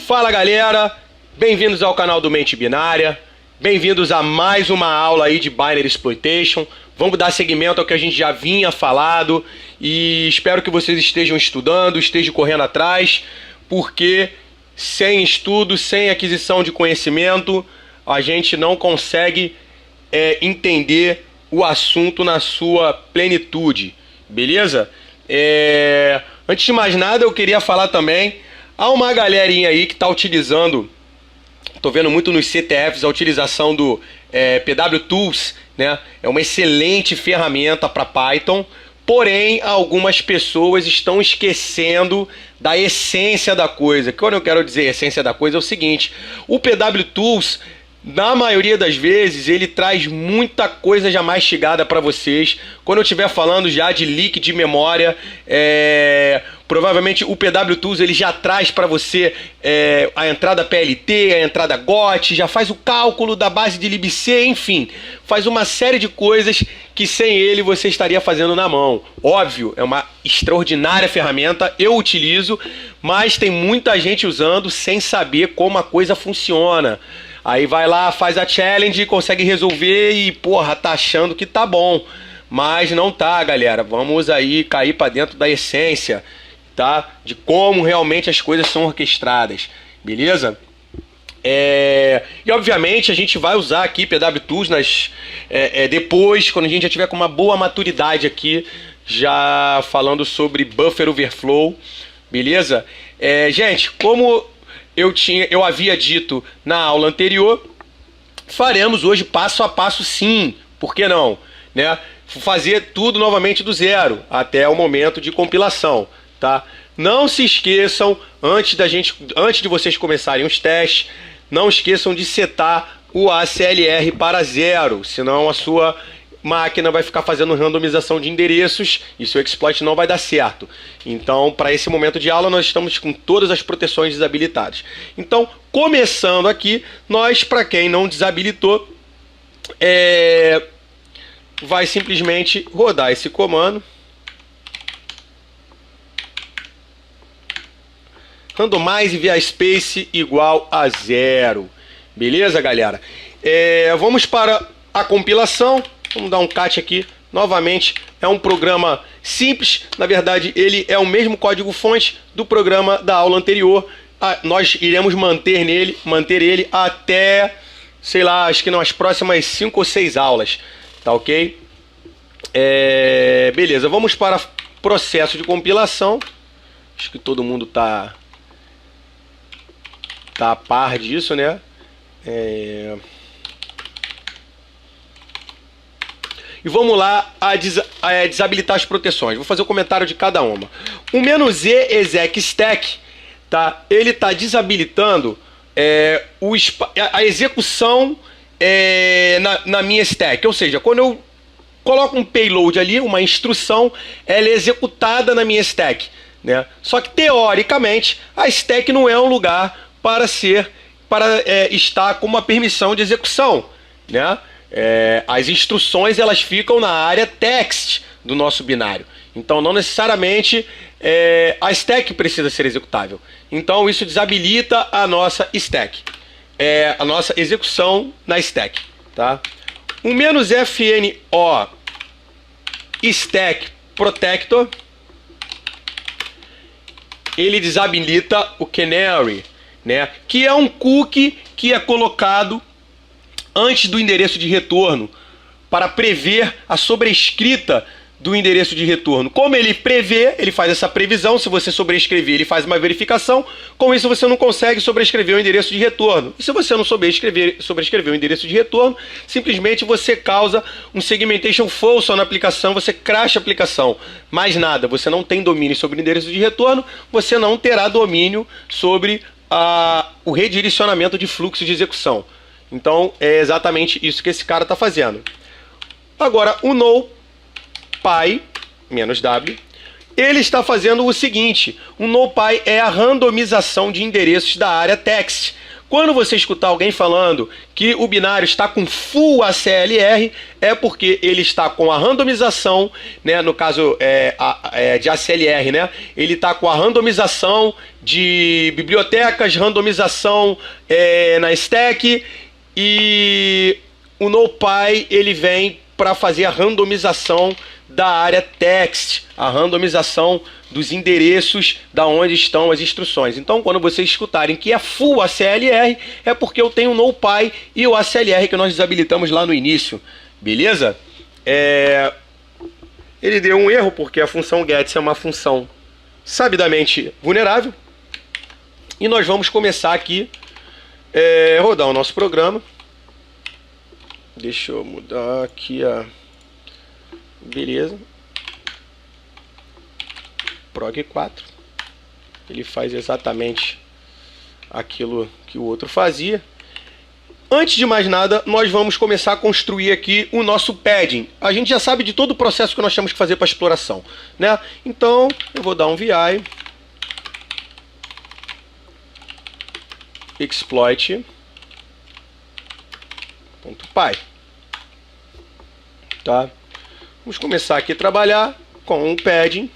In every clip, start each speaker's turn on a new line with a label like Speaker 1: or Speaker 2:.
Speaker 1: Fala galera, bem-vindos ao canal do Mente Binária, bem-vindos a mais uma aula aí de Binary Exploitation. Vamos dar seguimento ao que a gente já vinha falado e espero que vocês estejam estudando, estejam correndo atrás, porque sem estudo, sem aquisição de conhecimento, a gente não consegue entender o assunto na sua plenitude, beleza? Antes de mais nada, eu queria falar também, há uma galerinha aí que está utilizando, estou vendo muito nos CTFs, a utilização do PW Tools, né? É uma excelente ferramenta para Python, porém algumas pessoas estão esquecendo da essência da coisa. Quando eu quero dizer essência da coisa é o seguinte: o PW Tools, na maioria das vezes, ele traz muita coisa já mastigada para vocês. Quando eu estiver falando já de leak de memória, provavelmente o PW Tools ele já traz para você a entrada PLT, a entrada GOT, já faz o cálculo da base de libc, enfim, faz uma série de coisas que sem ele você estaria fazendo na mão. Óbvio, é uma extraordinária ferramenta, eu utilizo, mas tem muita gente usando sem saber como a coisa funciona. Aí vai lá, faz a challenge, consegue resolver e, porra, tá achando que tá bom. Mas não tá, galera. Vamos aí cair pra dentro da essência, tá? De como realmente as coisas são orquestradas, beleza? E obviamente a gente vai usar aqui PW Tools depois, quando a gente já tiver com uma boa maturidade aqui, já falando sobre buffer overflow, beleza? Gente, como eu havia dito na aula anterior, faremos hoje passo a passo sim, por que não? Né? Fazer tudo novamente do zero, até o momento de compilação, tá? Não se esqueçam, antes de vocês começarem os testes, não esqueçam de setar o ACLR para 0, senão a sua máquina vai ficar fazendo randomização de endereços e seu exploit não vai dar certo. Então, para esse momento de aula, nós estamos com todas as proteções desabilitadas. Então, começando aqui, nós, para quem não desabilitou, vai simplesmente rodar esse comando. Randomize via space igual a 0. Beleza, galera? Vamos para a compilação. Vamos dar um cat aqui. Novamente, é um programa simples. Na verdade, ele é o mesmo código-fonte do programa da aula anterior. Nós iremos manter ele até, sei lá, acho que nas próximas 5 ou 6 aulas. Tá ok? Beleza, vamos para processo de compilação. Acho que todo mundo tá a par disso, né? E vamos lá a desabilitar as proteções. Vou fazer o comentário de cada uma. O "-e exec stack, tá? Ele está desabilitando a execução na minha stack. Ou seja, quando eu coloco um payload ali, uma instrução, ela é executada na minha stack, né? Só que teoricamente a stack não é um lugar para estar com uma permissão de execução, né? As instruções elas ficam na área text do nosso binário. Então não necessariamente a stack precisa ser executável. Então isso desabilita a nossa stack, a nossa execução na stack, tá? O "-fno stack protector, ele desabilita o canary, né? Que é um cookie que é colocado antes do endereço de retorno, para prever a sobrescrita do endereço de retorno. Como ele prevê, ele faz essa previsão. Se você sobrescrever, ele faz uma verificação. Com isso você não consegue sobrescrever o endereço de retorno. E se você não souber sobrescrever o endereço de retorno, simplesmente você causa um segmentation false na aplicação, você crasha a aplicação. Mais nada, você não tem domínio sobre o endereço de retorno, você não terá domínio sobre o redirecionamento de fluxo de execução. Então é exatamente isso que esse cara está fazendo. Agora o NoPy -w, ele está fazendo o seguinte: o NoPy é a randomização de endereços da área text. Quando você escutar alguém falando que o binário está com full ACLR, é porque ele está com a randomização, né, no caso de ACLR, né, ele está com a randomização de bibliotecas, randomização na stack, e o NumPy ele vem para fazer a randomização da área text, a randomização dos endereços da onde estão as instruções. Então, quando vocês escutarem que é full ACLR, é porque eu tenho o NumPy e o ACLR que nós desabilitamos lá no início, beleza? Ele deu um erro porque a função get é uma função sabidamente vulnerável. E nós vamos começar aqui rodar o nosso programa. Deixa eu mudar aqui a... Beleza. Prog 4. Ele faz exatamente aquilo que o outro fazia. Antes de mais nada, nós vamos começar a construir aqui o nosso padding. A gente já sabe de todo o processo que nós temos que fazer para a exploração, né? Então, eu vou dar um vi exploit.py, tá? Vamos começar aqui a trabalhar com o padding.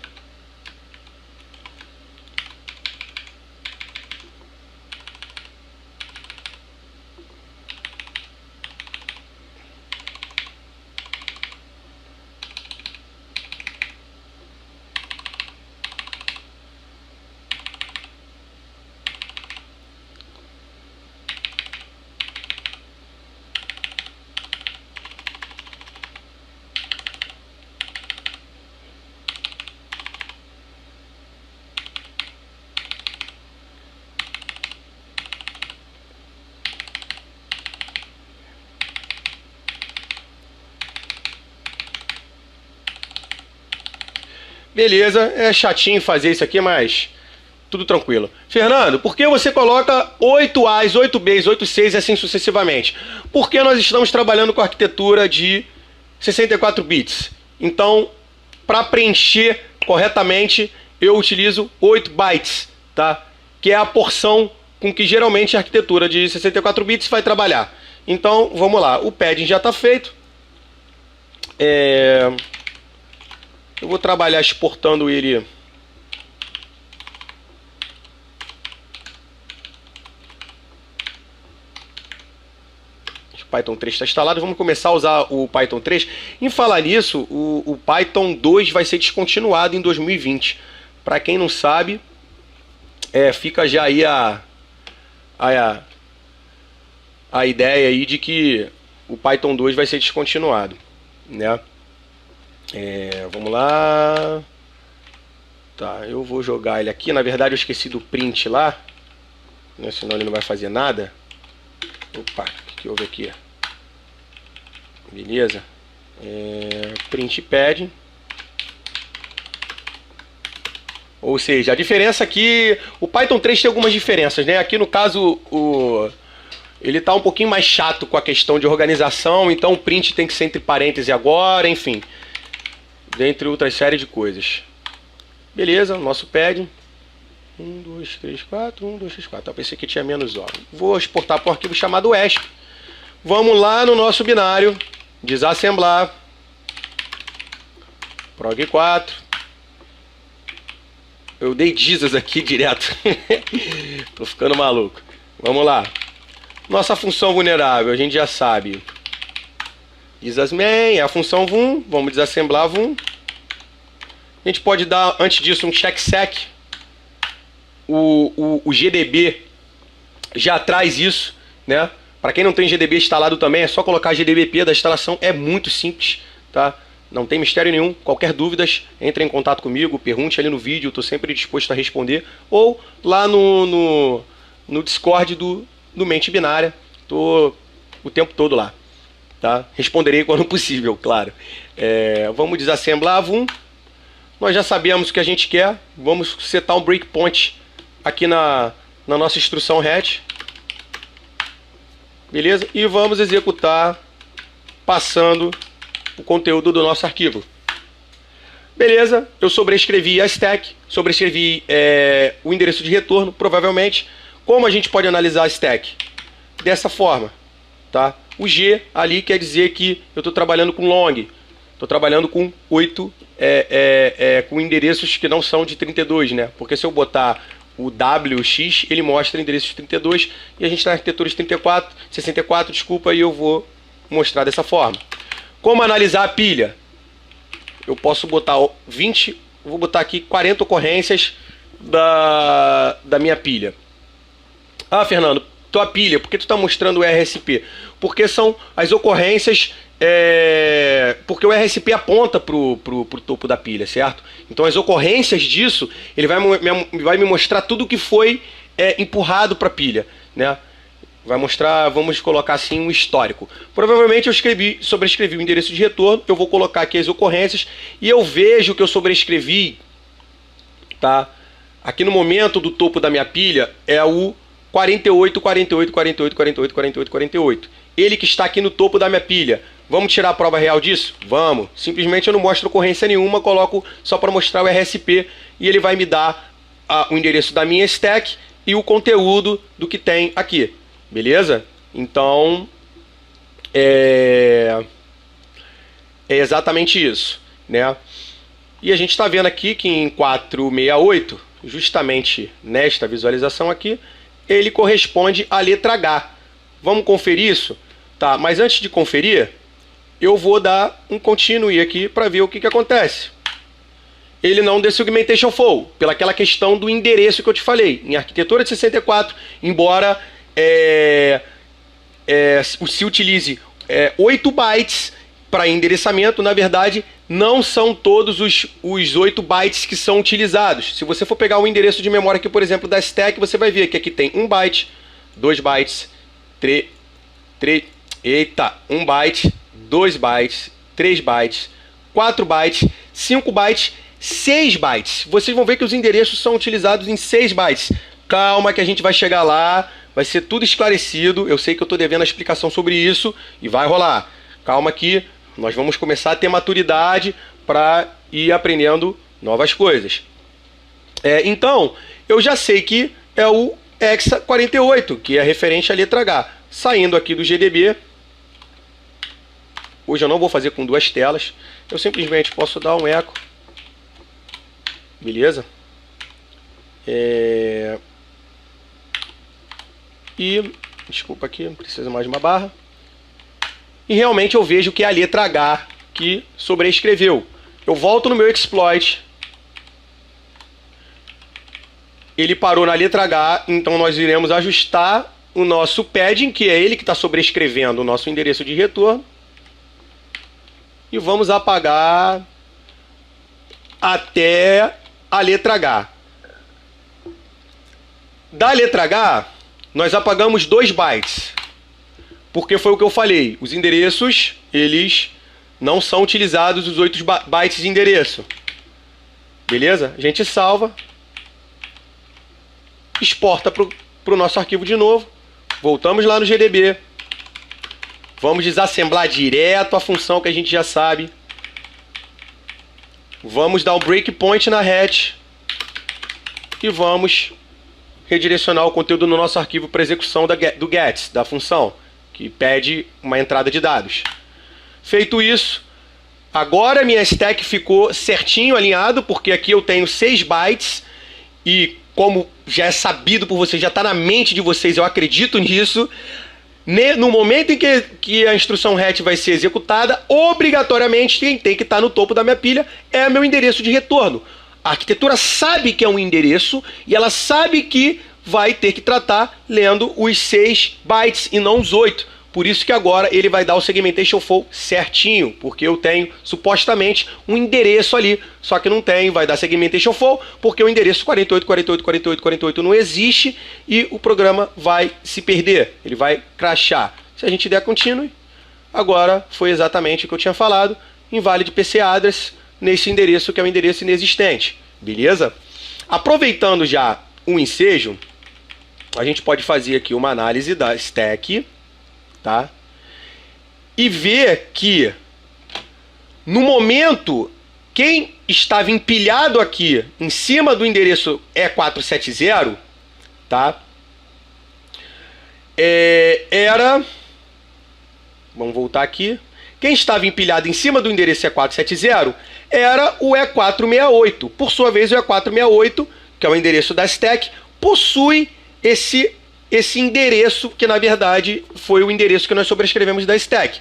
Speaker 1: Beleza, é chatinho fazer isso aqui, mas tudo tranquilo. Fernando, por que você coloca 8As, 8Bs, 8Cs e assim sucessivamente? Porque nós estamos trabalhando com arquitetura de 64 bits. Então, para preencher corretamente, eu utilizo 8 bytes, tá? Que é a porção com que geralmente a arquitetura de 64 bits vai trabalhar. Então, vamos lá. O padding já está feito. Eu vou trabalhar exportando ele Python 3 está instalado. Vamos começar a usar o Python 3. Em falar nisso, o Python 2 vai ser descontinuado em 2020. Para quem não sabe, fica já aí a ideia aí de que o Python 2 vai ser descontinuado, né? Vamos lá. Tá, eu vou jogar ele aqui. Na verdade eu esqueci do print lá, né? Senão ele não vai fazer nada. Opa, o que houve aqui? Beleza. Print padding. Ou seja, a diferença aqui, o Python 3 tem algumas diferenças, né? Aqui no caso ele está um pouquinho mais chato com a questão de organização, então o print tem que ser entre parênteses agora, enfim, dentre outras séries de coisas. Beleza, nosso padding. 1, 2, 3, 4, 1, 2, 3, 4. Eu pensei que tinha menos O. Vou exportar para um arquivo chamado ESP. Vamos lá no nosso binário, desassemblar, prog 4. Eu dei Jesus aqui direto. Tô ficando maluco. Vamos lá. Nossa função vulnerável, a gente já sabe. Disasmain é a função vum. Vamos desassemblar vum. A gente pode dar, antes disso, um checksec. O GDB já traz isso, né? Para quem não tem GDB instalado também, é só colocar GDBP da instalação. É muito simples, tá? Não tem mistério nenhum. Qualquer dúvidas, entre em contato comigo, pergunte ali no vídeo, estou sempre disposto a responder. Ou lá no Discord do Mente Binária. Estou o tempo todo lá, tá? Responderei quando possível, claro. Vamos desassemblar a vum. Nós já sabemos o que a gente quer. Vamos setar um breakpoint aqui na nossa instrução RET. Beleza? E vamos executar passando o conteúdo do nosso arquivo. Beleza? Eu sobrescrevi a stack, sobrescrevi o endereço de retorno, provavelmente. Como a gente pode analisar a stack? Dessa forma, tá? O G ali quer dizer que eu estou trabalhando com long, estou trabalhando com 8 com endereços que não são de 32, né? Porque se eu botar o WX, ele mostra endereços de 32 e a gente está na arquitetura de 64, desculpa, e eu vou mostrar dessa forma. Como analisar a pilha? Eu posso botar 20, vou botar aqui 40 ocorrências da minha pilha. Ah, Fernando, tua pilha, por que tu está mostrando o RSP? Porque são as ocorrências, porque o RSP aponta pro topo da pilha, certo? Então as ocorrências disso, ele vai me mostrar tudo que foi empurrado para a pilha, né? Vai mostrar, vamos colocar assim, um histórico. Provavelmente eu sobrescrevi o endereço de retorno, eu vou colocar aqui as ocorrências e eu vejo que eu sobrescrevi, tá? Aqui no momento do topo da minha pilha é o 48, 48, 48, 48, 48, 48. Ele que está aqui no topo da minha pilha. Vamos tirar a prova real disso? Vamos. Simplesmente eu não mostro ocorrência nenhuma, coloco só para mostrar o RSP e ele vai me dar o endereço da minha stack e o conteúdo do que tem aqui. Beleza? Então, é exatamente isso, né? E a gente está vendo aqui que em 468, justamente nesta visualização aqui, ele corresponde à letra H. Vamos conferir isso? Tá, mas antes de conferir, eu vou dar um continue aqui para ver o que acontece. Ele não deu segmentation flow, pela aquela questão do endereço que eu te falei. Em arquitetura de 64, embora se utilize 8 bytes para endereçamento, na verdade, não são todos os 8 bytes que são utilizados. Se você for pegar o endereço de memória aqui, por exemplo, da stack, você vai ver que aqui tem 1 byte, 2 bytes, 1 byte, 2 bytes, 3 bytes, 4 bytes, 5 bytes, 6 bytes. Vocês vão ver que os endereços são utilizados em 6 bytes. Calma que a gente vai chegar lá, vai ser tudo esclarecido. Eu sei que eu estou devendo a explicação sobre isso e vai rolar. Calma que nós vamos começar a ter maturidade para ir aprendendo novas coisas. Então, eu já sei que é o hexa 48, que é referente à letra H. Saindo aqui do GDB, hoje eu não vou fazer com duas telas, eu simplesmente posso dar um eco, beleza? E, desculpa aqui, não precisa mais de uma barra. E realmente eu vejo que é a letra H que sobrescreveu. Eu volto no meu exploit. Ele parou na letra H, então nós iremos ajustar o nosso padding, que é ele que está sobrescrevendo o nosso endereço de retorno. E vamos apagar até a letra H. Da letra H, nós apagamos 2 bytes. Porque foi o que eu falei, os endereços, eles não são utilizados os 8 bytes de endereço. Beleza? A gente salva, exporta para o nosso arquivo de novo, voltamos lá no GDB, vamos desassemblar direto a função que a gente já sabe, vamos dar o breakpoint na hatch e vamos redirecionar o conteúdo no nosso arquivo para execução do gets, da função que pede uma entrada de dados. Feito isso, agora minha stack ficou certinho alinhado, porque aqui eu tenho 6 bytes e como já é sabido por vocês, já está na mente de vocês, eu acredito nisso. No momento em que a instrução RET vai ser executada, obrigatoriamente quem tem que estar no topo da minha pilha é meu endereço de retorno. A arquitetura sabe que é um endereço e ela sabe que vai ter que tratar lendo os 6 bytes e não os 8. Por isso que agora ele vai dar o segmentation flow certinho, porque eu tenho supostamente um endereço ali, só que não tem, vai dar segmentation flow, porque o endereço 48, 48, 48, 48 não existe e o programa vai se perder, ele vai crashar. Se a gente der continue, agora foi exatamente o que eu tinha falado, invalid PC address nesse endereço que é um endereço inexistente, beleza? Aproveitando já o ensejo, a gente pode fazer aqui uma análise da stack, tá? E ver que no momento quem estava empilhado aqui em cima do endereço E470, tá? era... Vamos voltar aqui. Quem estava empilhado em cima do endereço E470 era o E468. Por sua vez, o E468, que é o endereço da stack, possui esse endereço, que na verdade foi o endereço que nós sobrescrevemos da stack.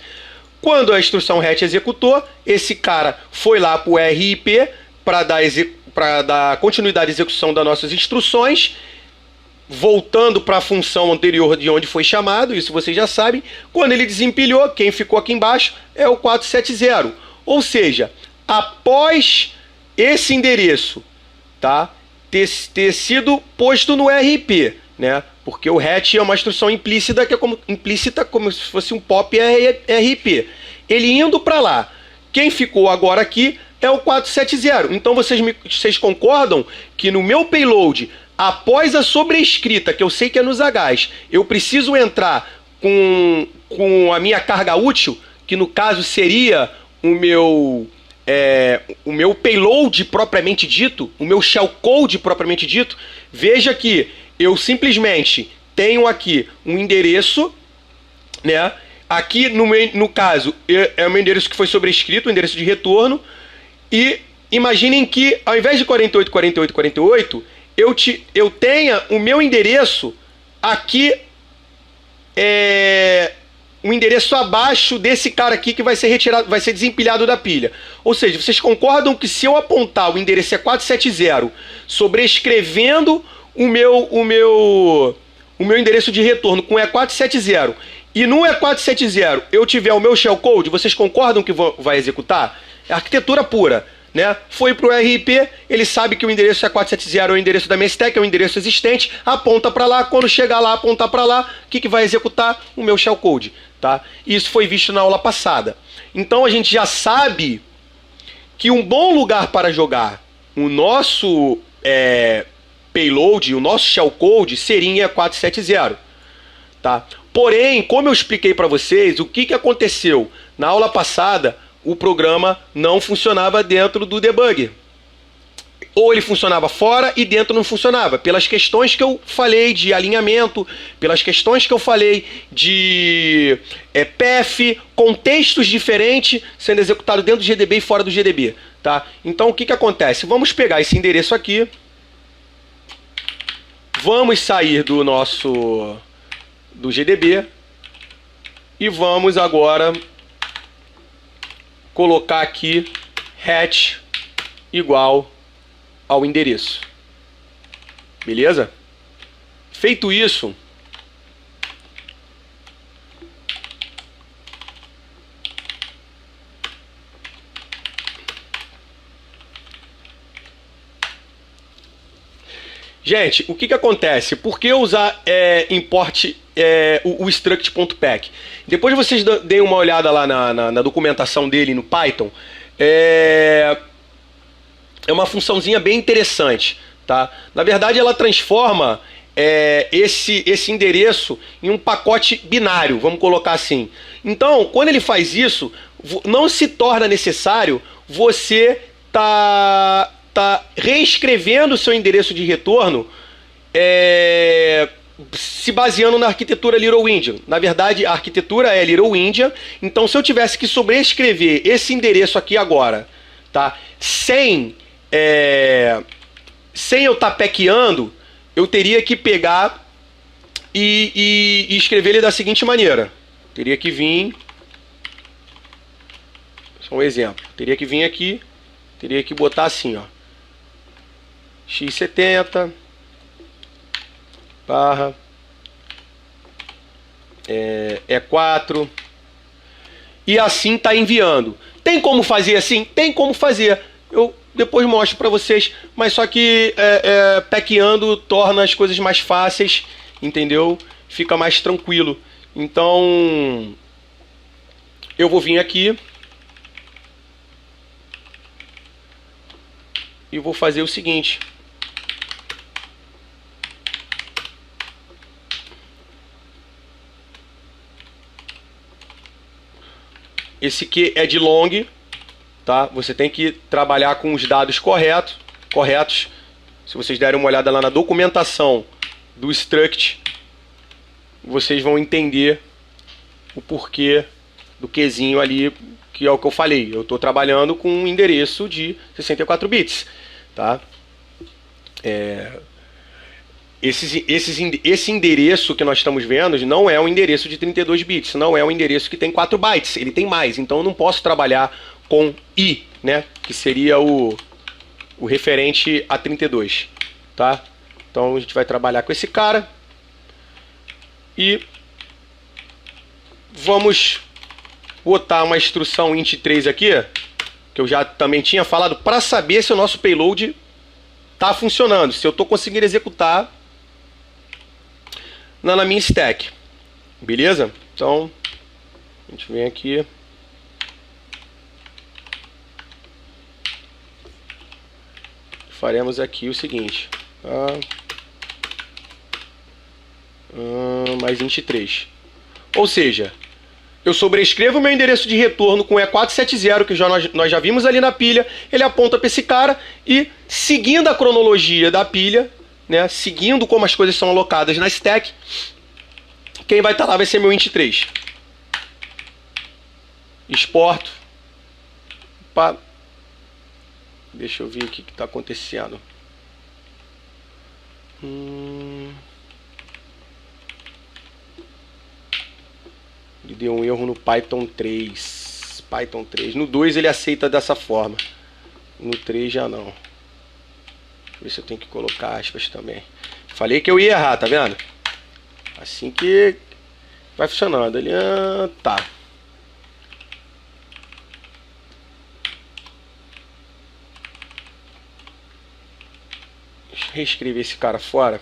Speaker 1: Quando a instrução RET executou, esse cara foi lá para o RIP para dar continuidade à execução das nossas instruções, voltando para a função anterior de onde foi chamado, isso vocês já sabem. Quando ele desempilhou, quem ficou aqui embaixo é o 470. Ou seja, após esse endereço, tá, ter sido posto no RIP, né? Porque o RET é uma instrução implícita, que é como se fosse um POP RIP. Ele indo para lá, quem ficou agora aqui é o 470. Então vocês concordam que no meu payload, após a sobrescrita, que eu sei que é nos Hs, eu preciso entrar com a minha carga útil, que no caso seria o meu payload propriamente dito, o meu shellcode propriamente dito. Veja que eu simplesmente tenho aqui um endereço, né? Aqui no caso é o meu endereço que foi sobrescrito, o endereço de retorno. E imaginem que ao invés de 48, 48, 48, eu tenha o meu endereço aqui, um endereço abaixo desse cara aqui que vai ser retirado, vai ser desempilhado da pilha. Ou seja, vocês concordam que se eu apontar o endereço E470 sobrescrevendo o meu endereço de retorno com E470 e no E470 eu tiver o meu shellcode, vocês concordam que vai executar? É arquitetura pura, né? Foi para o RIP, ele sabe que o endereço E470 é o endereço da minha stack, é o endereço existente, aponta para lá, quando chegar lá, apontar para lá, o que vai executar? O meu shellcode, tá? Isso foi visto na aula passada. Então a gente já sabe que um bom lugar para jogar o nosso payload, o nosso shellcode, seria em E470, tá? Porém, como eu expliquei para vocês, o que aconteceu? Na aula passada, o programa não funcionava dentro do debug. Ou ele funcionava fora e dentro não funcionava. Pelas questões que eu falei de alinhamento, pelas questões que eu falei de path, contextos diferentes sendo executados dentro do GDB e fora do GDB. Tá? Então o que acontece? Vamos pegar esse endereço aqui. Vamos sair do GDB. E vamos agora colocar aqui hatch igual ao endereço. Beleza? Feito isso, gente, o que acontece? Por que usar import o struct.pack? Depois vocês deem uma olhada lá na documentação dele no Python. É uma funçãozinha bem interessante, tá? Na verdade, ela transforma esse endereço em um pacote binário, vamos colocar assim. Então, quando ele faz isso, não se torna necessário você tá reescrevendo o seu endereço de retorno se baseando na arquitetura Little Endian. Na verdade, a arquitetura é Little Endian. Então, se eu tivesse que sobrescrever esse endereço aqui agora, tá? Sem eu estar packeando, eu teria que pegar e escrever ele da seguinte maneira. Teria que vir... Só um exemplo. Teria que vir aqui, teria que botar assim, ó. x70 barra E4 e assim tá enviando. Tem como fazer assim? Tem como fazer. Eu depois mostro para vocês, mas só que packeando torna as coisas mais fáceis, entendeu? Fica mais tranquilo. Então eu vou vir aqui e vou fazer o seguinte. Esse aqui é de long, tá? Você tem que trabalhar com os dados corretos. Se vocês derem uma olhada lá na documentação do struct, vocês vão entender o porquê do Qzinho ali, que é o que eu falei. Eu estou trabalhando com um endereço de 64 bits, tá? Esse endereço que nós estamos vendo não é um endereço de 32 bits, não é um endereço que tem 4 bytes, ele tem mais, então eu não posso trabalhar com I, né? Que seria o referente a 32, tá? Então a gente vai trabalhar com esse cara e vamos botar uma instrução int3 aqui, que eu já também tinha falado, para saber se o nosso payload está funcionando, se eu estou conseguindo executar na minha stack, beleza? Então a gente vem aqui, faremos aqui o seguinte, tá? Mais int3, ou seja, eu sobrescrevo meu endereço de retorno com E470, que nós já vimos ali na pilha, ele aponta para esse cara e, seguindo a cronologia da pilha, né, seguindo como as coisas são alocadas na stack, quem vai estar lá vai ser meu int3. Exporto. Opa. Deixa eu ver o que está acontecendo. Ele deu um erro no Python 3. Python 3. No 2 ele aceita dessa forma. No 3 já não. Deixa eu ver se eu tenho que colocar aspas também. Falei que eu ia errar, tá vendo? Assim que vai funcionando. Ele, tá. Deixa eu reescrever esse cara fora.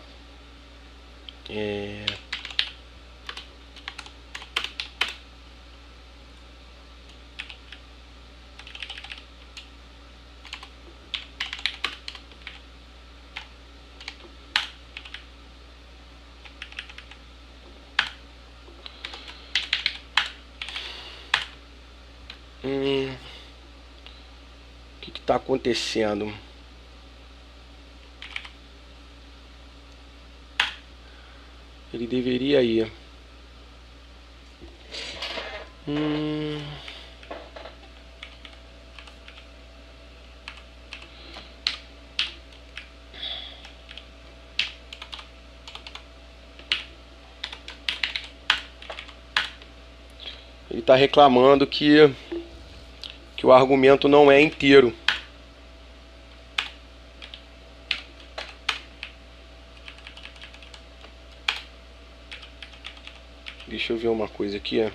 Speaker 1: O que está acontecendo? Ele deveria ir. Ele está reclamando que o argumento não é inteiro. Deixa eu ver uma coisa aqui.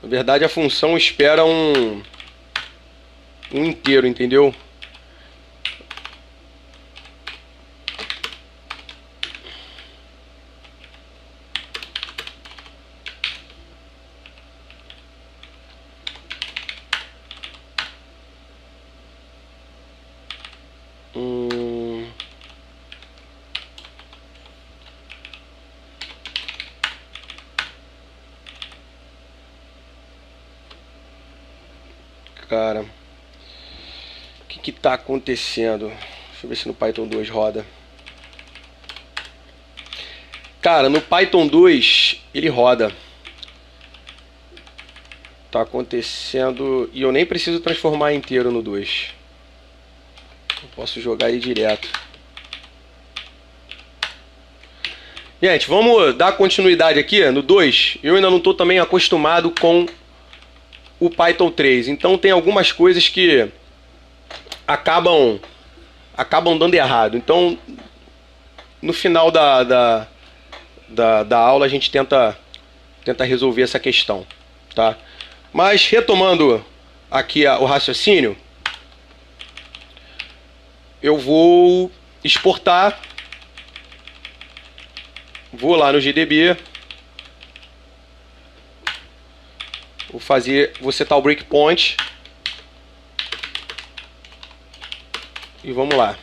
Speaker 1: Na verdade, a função espera um inteiro, entendeu? Cara, o que está acontecendo? Deixa eu ver se no Python 2 roda. Cara, no Python 2 ele roda. Tá acontecendo. E eu nem preciso transformar inteiro no 2. Eu posso jogar ele direto. Gente, vamos dar continuidade aqui no 2. Eu ainda não estou também acostumado com o Python 3. Então tem algumas coisas que acabam dando errado. Então no final da aula a gente tenta resolver essa questão, tá? Mas retomando aqui o raciocínio, eu vou exportar, vou lá no GDB, Vou setar o breakpoint. E vamos lá.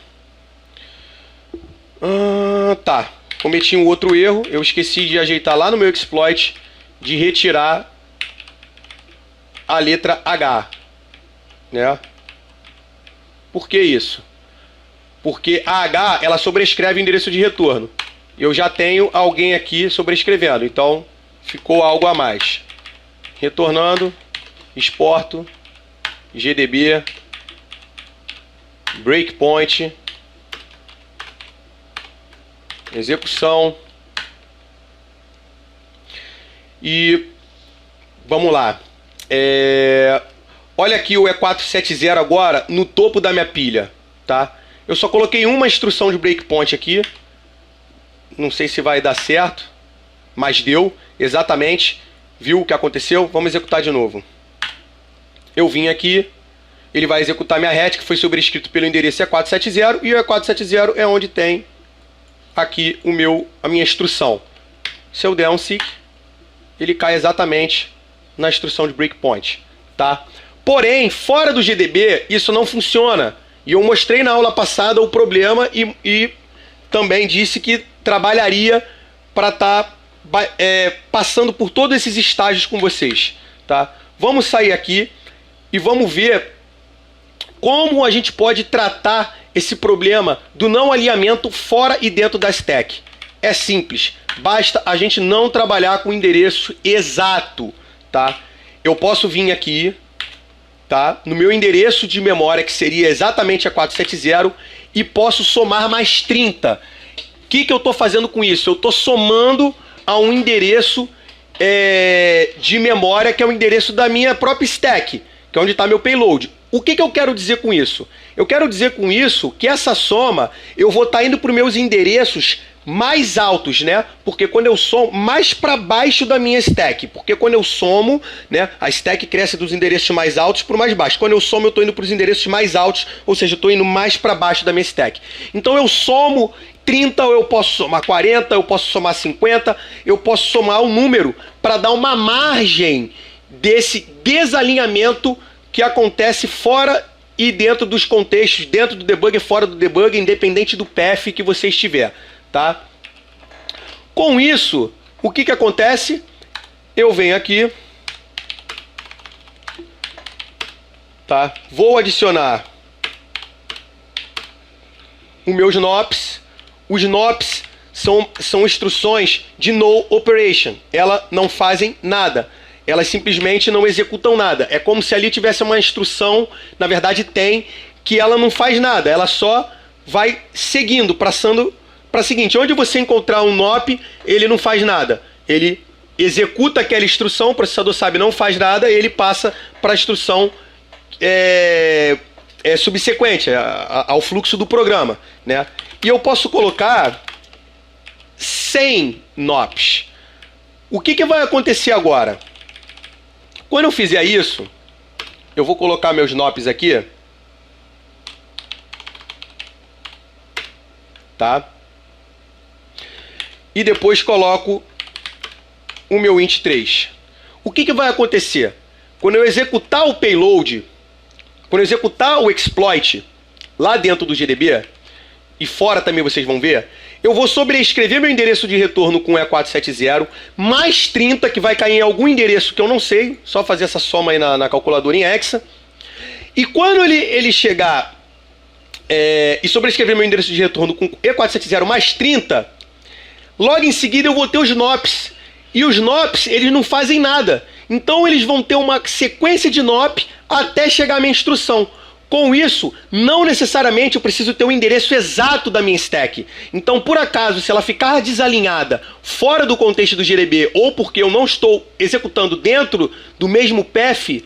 Speaker 1: Tá. Cometi um outro erro. Eu esqueci de ajeitar lá no meu exploit de retirar a letra H, né? Por que isso? Porque a H, ela sobrescreve o endereço de retorno. Eu já tenho alguém aqui sobrescrevendo, então ficou algo a mais. Retornando, exporto, GDB, breakpoint, execução. E vamos lá. Olha aqui o E470 agora no topo da minha pilha, tá? Eu só coloquei uma instrução de breakpoint aqui. Não sei se vai dar certo, mas deu exatamente. Viu o que aconteceu? Vamos executar de novo. Eu vim aqui, ele vai executar minha RET, que foi sobrescrito pelo endereço E470, e o E470 é onde tem aqui a minha instrução. Se eu der um seek, ele cai exatamente na instrução de breakpoint, tá? Porém, fora do GDB, isso não funciona. E eu mostrei na aula passada o problema e também disse que trabalharia para estar passando por todos esses estágios com vocês, tá? Vamos sair aqui e vamos ver como a gente pode tratar esse problema do não alinhamento fora e dentro da stack. É simples, basta a gente não trabalhar com o endereço exato, tá? Eu posso vir aqui, tá? No meu endereço de memória, que seria exatamente a 470, e posso somar mais 30. O que eu estou fazendo com isso? Eu estou somando a um endereço de memória, que é o endereço da minha própria stack, que é onde está meu payload. O que eu quero dizer com isso? Eu quero dizer com isso que essa soma, eu vou estar indo para os meus endereços mais altos, né? Porque quando eu somo, mais para baixo da minha stack. Porque quando eu somo, né, a stack cresce dos endereços mais altos para o mais baixo. Quando eu somo, eu estou indo para os endereços mais altos, ou seja, eu estou indo mais para baixo da minha stack. Então eu somo 30, ou eu posso somar 40, eu posso somar 50, eu posso somar um número para dar uma margem desse desalinhamento que acontece fora e dentro dos contextos, dentro do debug e fora do debug, independente do path que você estiver, tá? Com isso, o que acontece? Eu venho aqui, tá? Vou adicionar os meus NOPs. Os NOPs são instruções de no operation. Elas não fazem nada. Elas simplesmente não executam nada. É como se ali tivesse uma instrução, na verdade tem, que ela não faz nada. Ela só vai seguindo, passando para o seguinte. Onde você encontrar um NOP, ele não faz nada. Ele executa aquela instrução, o processador sabe não faz nada, ele passa para a instrução subsequente ao fluxo do programa, né? E eu posso colocar 100 NOPs. O que vai acontecer agora? Quando eu fizer isso, eu vou colocar meus NOPs aqui, tá? E depois coloco o meu int3. O que vai acontecer? Quando eu executar o payload, quando eu executar o exploit lá dentro do GDB, e fora também vocês vão ver, eu vou sobrescrever meu endereço de retorno com E470, mais 30, que vai cair em algum endereço que eu não sei, só fazer essa soma aí na calculadora em hexa. E quando ele chegar e sobrescrever meu endereço de retorno com E470 mais 30, logo em seguida eu vou ter os NOPs. E os NOPs, eles não fazem nada. Então eles vão ter uma sequência de NOP até chegar a minha instrução. Com isso, não necessariamente eu preciso ter o endereço exato da minha stack. Então, por acaso, se ela ficar desalinhada fora do contexto do GDB, ou porque eu não estou executando dentro do mesmo path,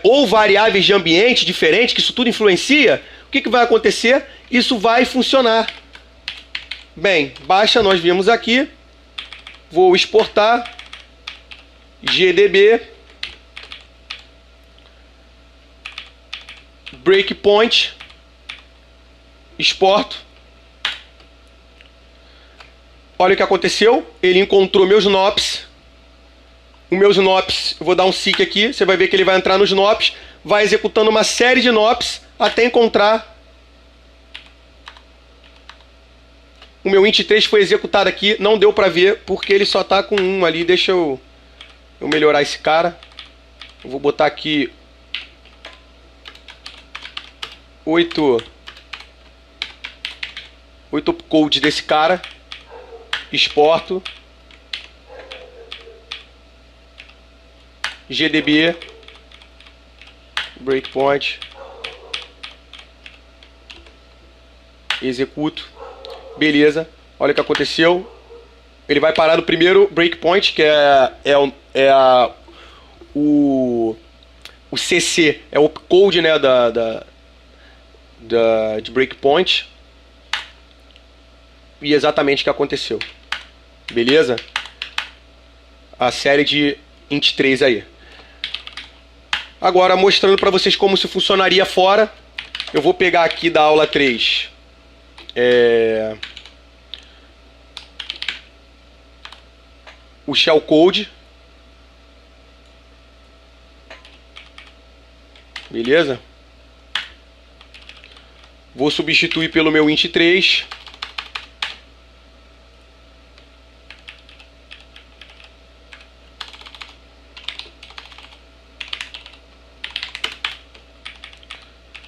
Speaker 1: ou variáveis de ambiente diferentes, que isso tudo influencia, o que vai acontecer? Isso vai funcionar. Bem, basta, nós viemos aqui, vou exportar, GDB, breakpoint, exporto. Olha o que aconteceu, ele encontrou meus NOPs, os meus nops, eu vou dar um seek aqui, você vai ver que ele vai entrar nos nops, vai executando uma série de nops até encontrar o meu int3 foi executado aqui, não deu pra ver porque ele só tá com um ali. Deixa eu melhorar esse cara. Eu vou botar aqui 8 opcode desse cara, exporto GDB breakpoint, executo, beleza. Olha o que aconteceu, ele vai parar no primeiro breakpoint, que o CC, é o opcode, né, de breakpoint, e exatamente o que aconteceu, beleza? A série de int3 aí. Agora, mostrando para vocês como isso funcionaria fora, eu vou pegar aqui da aula 3 o shellcode, beleza? Vou substituir pelo meu int3.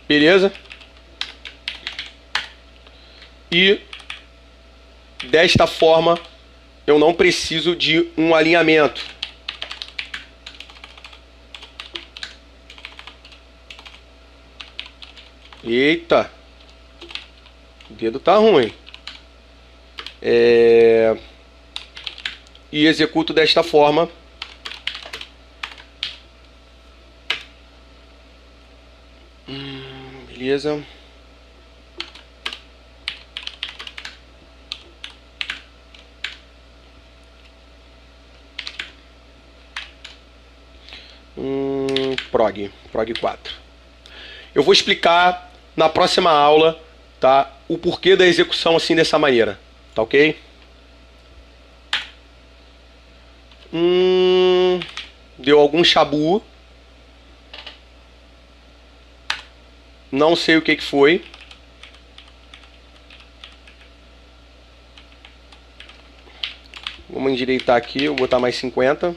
Speaker 1: Beleza? E desta forma eu não preciso de um alinhamento. Eita, o dedo tá ruim. E executo desta forma. Beleza. Prog 4. Eu vou explicar na próxima aula, tá, o porquê da execução assim dessa maneira, tá ok? Deu algum chabu. Não sei o que foi. Vamos endireitar aqui, eu vou botar mais 50.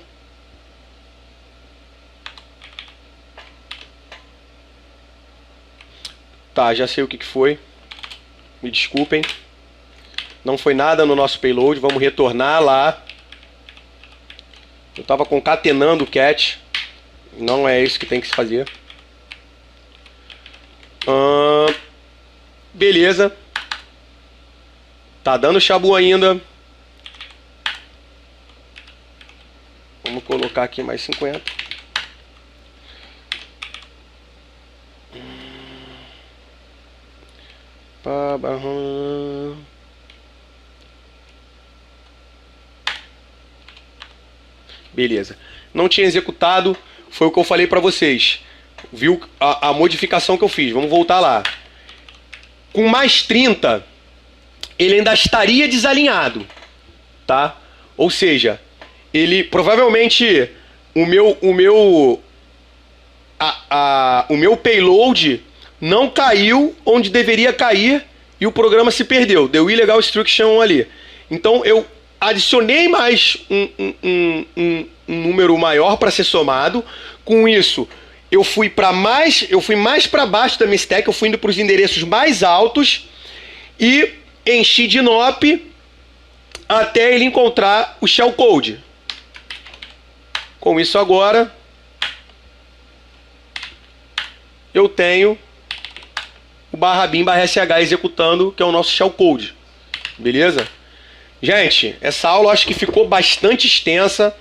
Speaker 1: Tá, já sei o que foi. Me desculpem. Não foi nada no nosso payload. Vamos retornar lá. Eu estava concatenando o cat. Não é isso que tem que se fazer. Beleza. Tá dando chabu ainda. Vamos colocar aqui mais 50. Beleza. Não tinha executado. Foi o que eu falei para vocês. Viu a modificação que eu fiz. Vamos voltar lá. Com mais 30, ele ainda estaria desalinhado, tá? Ou seja, ele provavelmente o meu payload não caiu onde deveria cair e o programa se perdeu. Deu illegal instruction ali. Então eu adicionei mais um número maior para ser somado. Com isso, eu fui mais para baixo da minha stack, eu fui indo para os endereços mais altos e enchi de nop até ele encontrar o shellcode. Com isso agora eu tenho o /bin/sh executando, que é o nosso shellcode. Beleza? Gente, essa aula eu acho que ficou bastante extensa.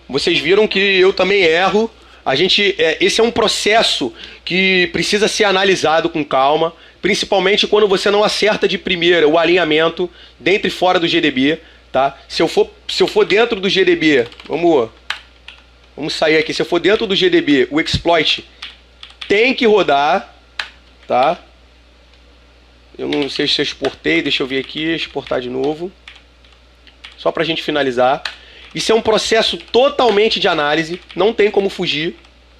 Speaker 1: Vocês viram que eu também erro. Esse é um processo que precisa ser analisado com calma, principalmente quando você não acerta de primeira o alinhamento dentro e fora do GDB, tá? Se eu for dentro do GDB, vamos sair aqui. Se eu for dentro do GDB, o exploit tem que rodar, tá? Eu não sei se eu exportei, deixa eu ver aqui, exportar de novo. Só pra gente finalizar. Isso é um processo totalmente de análise, não tem como fugir,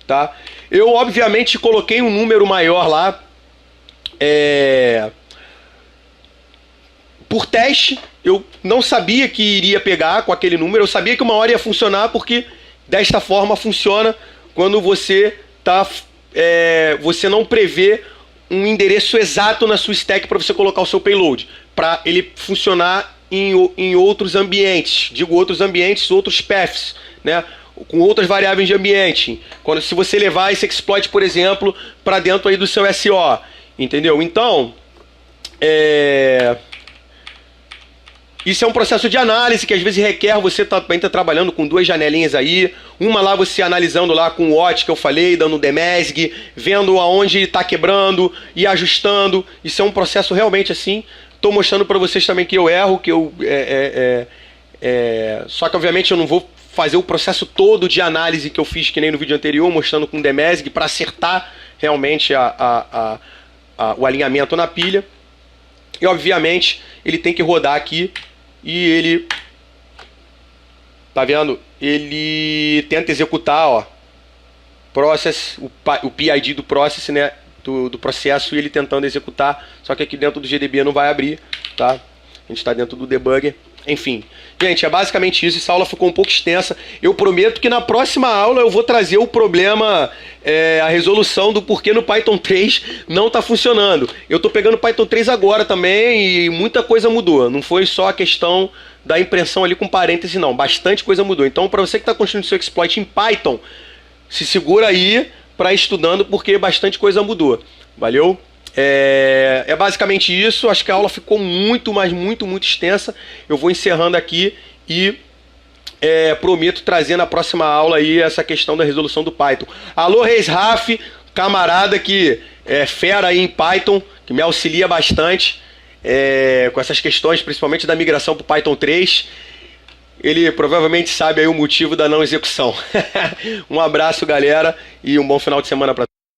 Speaker 1: tá? Eu, obviamente, coloquei um número maior lá, por teste. Eu não sabia que iria pegar com aquele número, eu sabia que uma hora ia funcionar, porque desta forma funciona quando você você não prevê um endereço exato na sua stack para você colocar o seu payload, para ele funcionar em outros ambientes, digo outros ambientes, outros paths, né? Com outras variáveis de ambiente. Se você levar esse exploit, por exemplo, para dentro aí do seu SO, entendeu? Então, isso é um processo de análise que às vezes requer você também tá trabalhando com duas janelinhas aí. Uma lá você analisando lá com o WOT que eu falei, dando demesg, vendo aonde está quebrando e ajustando. Isso é um processo realmente assim. Estou mostrando para vocês também que eu erro, que eu só que obviamente eu não vou fazer o processo todo de análise que eu fiz que nem no vídeo anterior, mostrando com demesg para acertar realmente o alinhamento na pilha. E obviamente ele tem que rodar aqui. E ele, tá vendo? Ele tenta executar, ó, process, o PID do process, né? Do processo, e ele tentando executar. Só que aqui dentro do GDB não vai abrir, tá? A gente está dentro do debugger. Enfim, gente, é basicamente isso. Essa aula ficou um pouco extensa. Eu prometo que na próxima aula eu vou trazer o problema, a resolução do porquê no Python 3 não está funcionando. Eu estou pegando o Python 3 agora também e muita coisa mudou. Não foi só a questão da impressão ali com parêntese, não. Bastante coisa mudou. Então, para você que está construindo seu exploit em Python, se segura aí para ir estudando, porque bastante coisa mudou. Valeu? É basicamente isso. Acho que a aula ficou muito, mas muito extensa. Eu vou encerrando aqui e prometo trazer na próxima aula aí essa questão da resolução do Python. Alô, Reis Raf, camarada que é fera aí em Python, que me auxilia bastante com essas questões, principalmente da migração para o Python 3. Ele provavelmente sabe aí o motivo da não execução. Um abraço, galera, e um bom final de semana para